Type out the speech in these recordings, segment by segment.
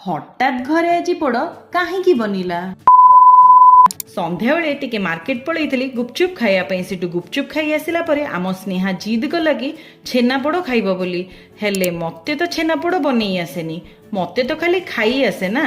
हठात घरे आज पोड़ कहीं बनिला। संध्या बेले टिके मार्केट पलैली गुपचुप खाइबा सेठू गुपचुप खाई आसला परे आम स्नेहा जिद कला कि छेनापोड़ खाइब बोली। हेले मते तो छेनापोड़ बनई आसेनी, मते तो खाली खाई आसे ना।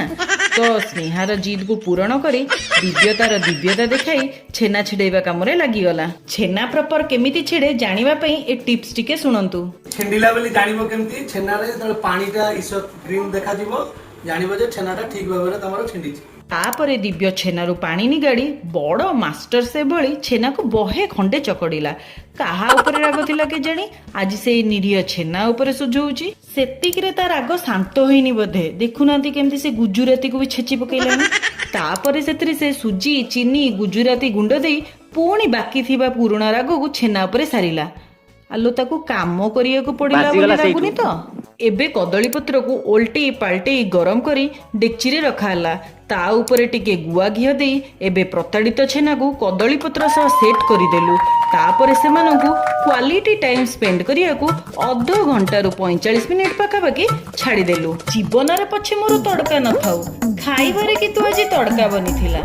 तो स्नेहार जिद को पूरण करी दिव्यतार दिव्यता देखाई छेना छिड़ेबा काम रे लागिगला। छेना प्रॉपर केमिति छिड़े जानिबा पई ए टिप्स टिके सुनंतु। छेंडिला बोली जानिबो केमिति छेना रे त पानीटा इस ग्रीन देखा दिबो जानिबो जे छेनाटा ठीक भाबरे तमरो छिंडिछि। तापरे दिव्य छेनारू पानी निगाड़ी बड़ मास्टर से भली छेना को बहे खंडे चकड़िला। काहा उपरे राग थिला के जानी आज से निरीह छेना उपरे सुझौची। सेतिकिरे ता राग शांत होइनी बोधे। देखुनांती केमती से गुजुराती को भी छेची पकेइलानी। तापरे सेतरी से सुजी चीनी गुजुराती गुंड देई पुणी बाकी थिबा पुराणा राग को छेना उपरे सारिला। आलो ताकू काम करिया को पड़िला बोली लागुनी तो। एबे कदली पत्र को ओल्टी पाल्टी गरम करी डेक्ची रे रखाला। ता उपरे टिके गुआ घिया देई एबे प्रताड़ित छेना को कदली पत्र सह सेट करिदेलु। तापरे सेमानंकु क्वालिटी टाइम स्पेंड करिया को अध घंटा रु 45 मिनिट पाखापाखि छाड़ीदेलु। जीवन रे पछे मोर तड़का न थाउ खाइबारे कि तू आज तड़का बनिथिला।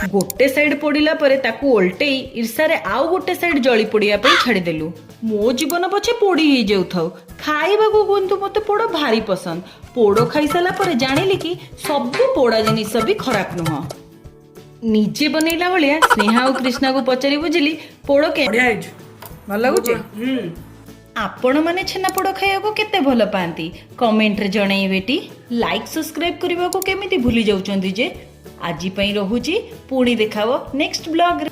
गोटे साइड पड़िला परे ताकू ओल्टेई ईर्षारे आउ गोटे साइड जली पड़िया पे छाड़ीदेलु। मो जीवन पछे पोड़ी ही जाऊ थाउ खाइबा को किंतु मते पोड़ भारी पसंद। पोड़ खाई साला परे जानिली कि सब पोड़ा जिनिस भी खराब नुह। निजे बनैला भलिया स्नेहा और कृष्णा को पचारि बुझिली पोड़ के भल लागुचे। आपण माने छेनापोड़ खाइबा को केते भल पांती कमेंट रे जणाइबे टी। लाइक सब्सक्राइब करबा को केमिति भूली जाउचंदी जे। आजी पई रहुची पुणी देखाव नेक्स्ट ब्लॉग रे।